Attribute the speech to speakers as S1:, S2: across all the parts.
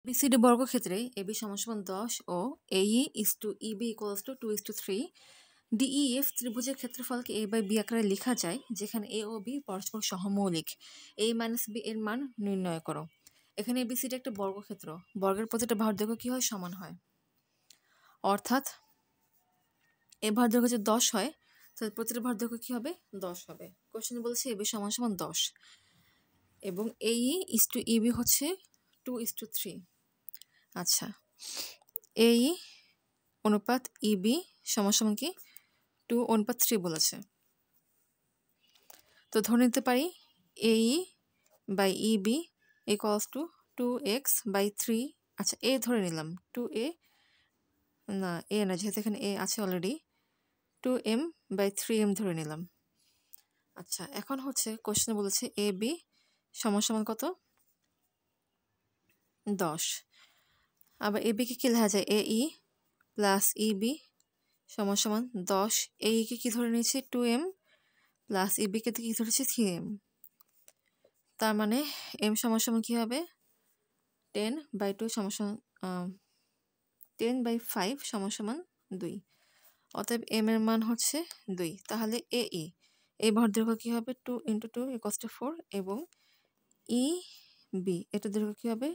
S1: BCD বর্গক্ষেত্রে AB সমান 10 ও AE is to EB equals to 2:3 DEF ত্রিভুজের ক্ষেত্রফলকে A by B আকারে লেখা যায় যেখানে A ও B পরস্পর সহমৌলিক। A মাইনাস B এর মান নির্ণয় করো। এখানে এবিসিডি একটা বর্গক্ষেত্র, বর্গের প্রতিটা ভারদৈর্ঘ্য কি হয়? সমান হয়। অর্থাৎ এ ভারদৈর্ঘ্য যে 10 হয় তাহলে প্রতিটা ভারদৈর্ঘ্য কি হবে? 10 হবে। কোশ্চেন বলছে এবি সমান 10 এবং AE is to EB হচ্ছে 2:3। আচ্ছা, AE অনুপাত EB সমান কি 2:3 বলেছে। তো ধরে নিতে পারি AE by EB equals to 2x/3। আচ্ছা, A ধরে নিলাম 2A, না A না, যেহেতু এখানে A আছে অলরেডি, 2m/3m ধরে নিলাম। আচ্ছা, এখন হচ্ছে কোশ্চেনে বলেছে AB সমান কত? 10। আবার AB কে কি লেখা যায়? AE প্লাস EB সমান 10। AE কে কি ধরে নিয়েছি? 2m প্লাস EB কে কি ধরেছি? 3m। তার মানে m সমান কি হবে? 10/2 10/5 সমান 2। অতএব m এর মান হচ্ছে 2। তাহলে AE এই ভরদৈর্ঘ্য কি হবে? 2 × 2 = 4 এবং EB এটা দৈর্ঘ্য কি হবে?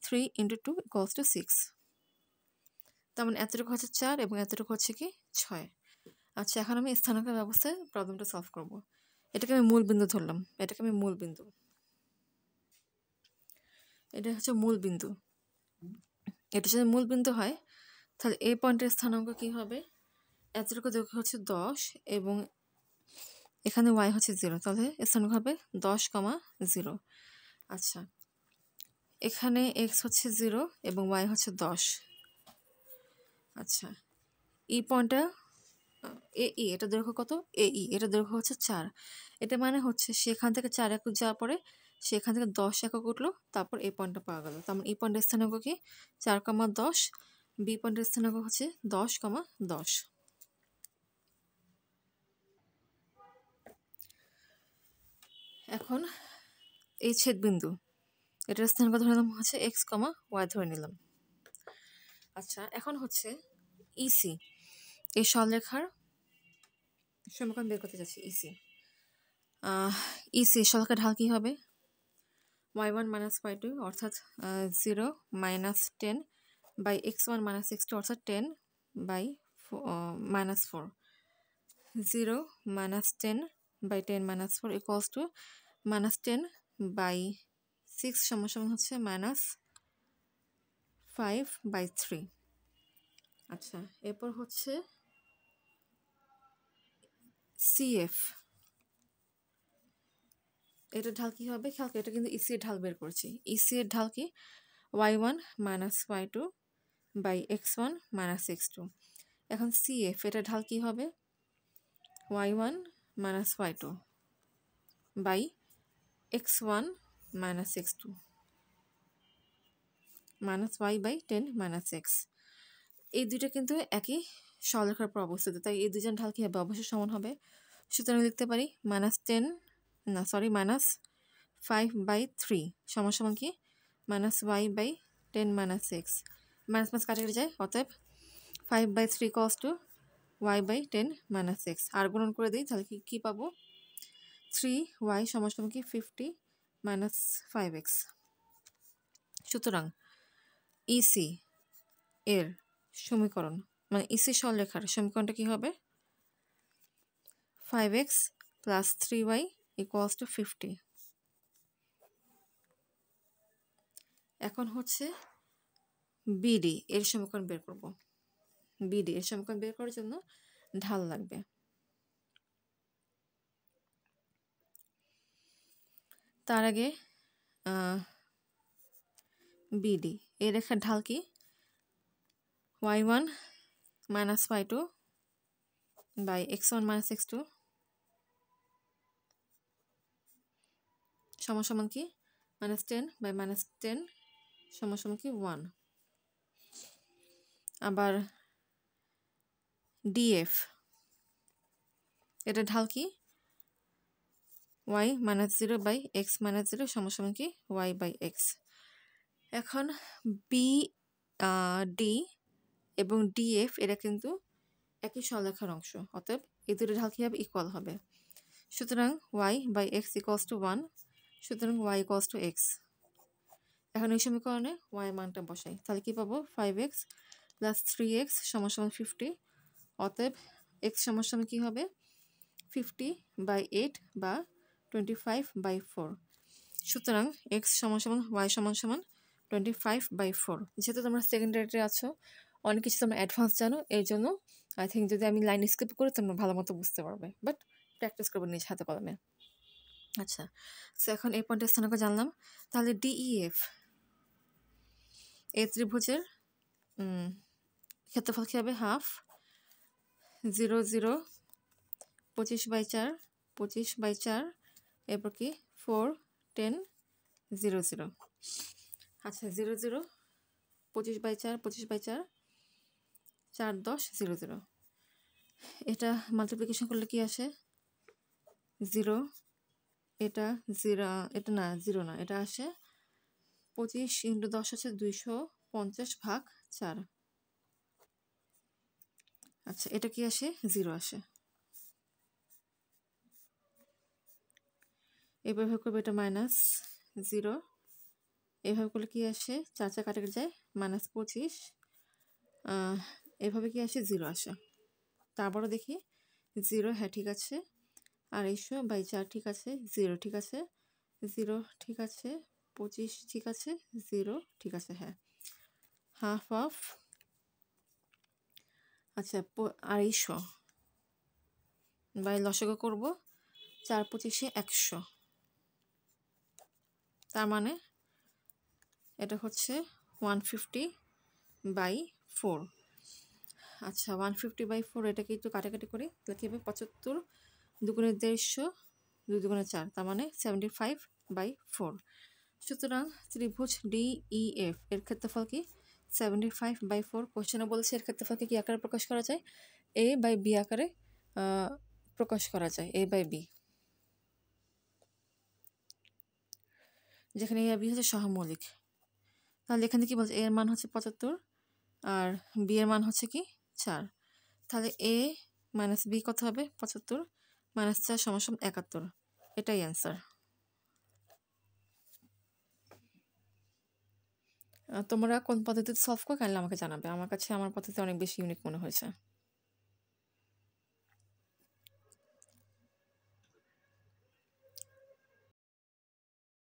S1: 3 × 2 = 6। তার মানে এতটুকু হচ্ছে 4 এবং এতটুকু হচ্ছে কি 6। আচ্ছা, এখন আমি স্থানাঙ্ক ব্যবস্থায় প্রবলেমটা সলভ করব। এটাকে আমি মূল বিন্দু ধরলাম, এটাকে আমি মূল বিন্দু, এটা হচ্ছে মূল বিন্দু। এটা যদি মূল বিন্দু হয় তাহলে এই পয়েন্টের স্থানাঙ্ক কি হবে? এতটুকু দৈর্ঘ্য হচ্ছে 10 এবং এখানে y হচ্ছে 0, তাহলে স্থানাঙ্ক হবে 10,0। আচ্ছা, এখানে x হচ্ছে 0 এবং y হচ্ছে 10। আচ্ছা, এই পয়েন্টটা AE এটা দৈর্ঘ্য কত? AE এটা দৈর্ঘ্য হচ্ছে 4। এটা মানে হচ্ছে সেখান থেকে 4 একক যাওয়ার পরে সেখান থেকে 10 একক উঠলো, তারপর এই পয়েন্টটা পাওয়া গেল। তার মানে এই পয়েন্টের স্থানাঙ্ক কি? 4,10। বি পয়েন্টের স্থানাঙ্ক হচ্ছে 10,10। এখন এই ছেদবিন্দু এটার স্থানাঙ্ক ধরে নিলাম হচ্ছে x, y ধরে নিলাম। আচ্ছা, এখন হচ্ছে ইসি এই সরলরেখার সমীকরণ বের করতে যাচ্ছি। ইসি সরলরেখার ঢাল কি হবে? y1 - y2 অর্থাৎ 0 - 10/x1 - x2 অর্থাৎ 10/-4। 0 - 10/10 - 4 ইকুয়ালস টু -10/6 সমান হচ্ছে -5/3। আচ্ছা, এরপর হচ্ছে CF এটা ঢাল কি হবে? খেয়াল করে, এটা কিন্তু ইসি এর ঢাল বের করছি। ইসি এর ঢাল কি? y1 - y2/x1 - x2। এখন CF এটা ঢাল কি হবে? y1 - y2/x1 - x2 -y/10 - x। এই দুইটা কিন্তু একই সরলরেখার উপর অবস্থিত, তাই এই দুজন ঢাল কি হবে? অবশ্যই সমান হবে। সুতরাং লিখতে পারি -5/3 সমান কি? -y/10 - x। মাইনাস কাটাকাটি যায়, অতএব 5/3 y/10 - x। আর গুণন করে দিই, তাহলে কি পাবো? 3y সমান কি? 50 - 5x। সুতরাং ইসি এর সমীকরণ মানে ইসি সরলরেখার সমীকরণটা কি হবে? 5x + 3y = 50। এখন হচ্ছে বিডি এর সমীকরণ বের করব। বিডি এর সমীকরণ বের করার জন্য ঢাল লাগবে। তার আগে বিডি এর রেখার ঢাল কি? y1 - y2/x1 - x2 সমান কি? -10/-10 সমান কি? 1। আবার ডিএফ এটা ঢাল কি? y - 0/x - 0 সমান কি? y/x। এখন বি ডি এবং ডিএফ এরা কিন্তু একই সরলরেখার অংশ, অতএব এই দুটো ঢাল কী হবে? ইকুয়াল হবে। সুতরাং y/x = 1, সুতরাং y = x। এখন এই সমীকরণে y মানটা বসাই, তাহলে কি পাবো? 5x + 3x = 50, অতএব x সমান কি হবে? 50/8 বা 25/4। সুতরাং x সমান y সমান 25/4। যেহেতু তোমরা সেকেন্ডারিতে আছো, অনেক কিছু তোমরা অ্যাডভান্স জানো, এই জন্য আই থিঙ্ক যদি আমি লাইন স্কিপ করি তোমরা ভালো মতো বুঝতে পারবে, বাট প্র্যাকটিস করবে নিজ হাতে কলমে। আচ্ছা, সো এখন এই পয়েন্টের স্থানাঙ্ক জানলাম। তাহলে ডিইএফ এই ত্রিভুজের ক্ষেত্রফল কী হবে? 1/2 0 0 25/4 25/4, এরপর কি 4 10 0 0। আচ্ছা, 0 0 25/4 25/4 4 10 0 0। এটা মাল্টিপ্লিকেশন করলে কি আসে? 0, এটা 0, এটা না 0 না, এটা আসে 25 × 10 আছে 250/4। আচ্ছা, এটা কি আসে? 0 আসে। এভাবে করবে, এটা -0, এভাবে করলে কি আসে? 4 4 কাটে যায় -25, এভাবে কি আসে? 0 আসে। তারপরে দেখি 0, হ্যাঁ ঠিক আছে, 250/4 ঠিক আছে, 0 ঠিক আছে, 0 ঠিক আছে, 25 ঠিক আছে, 0 ঠিক আছে, হ্যাঁ 1/2 অফ, আচ্ছা 250 বাই লসাগু করব 4 25 100, তার মানে এটা হচ্ছে 150/4। আচ্ছা, 150/4 এটাকে একটু কাটাকাটি করি, তাহলে কী হবে? 75 2 × 150 2 × 4, তার মানে 75/4। সুতরাং ত্রিভুজ ডিইএফ এর ক্ষেত্রফল কি? 75/4। কোশ্চেনে বলছে এর ক্ষেত্রফলকে কি আকারে প্রকাশ করা যায়? a/b আকারে প্রকাশ করা যায়, a/b, যেখানে a আর b হচ্ছে সহমৌলিক। তাহলে এখানে কি বলছে? a এর মান হচ্ছে 75 আর b এর মান হচ্ছে কি? 4। তাহলে a - b কত হবে? 75 - 4 = 71। এটাই অ্যান্সার। তোমরা কোন পদ্ধতিতে সলভ করো কাইন্ডলি আমাকে জানাবে। আমার কাছে আমার পদ্ধতি অনেক বেশি ইউনিক মনে হয়েছে।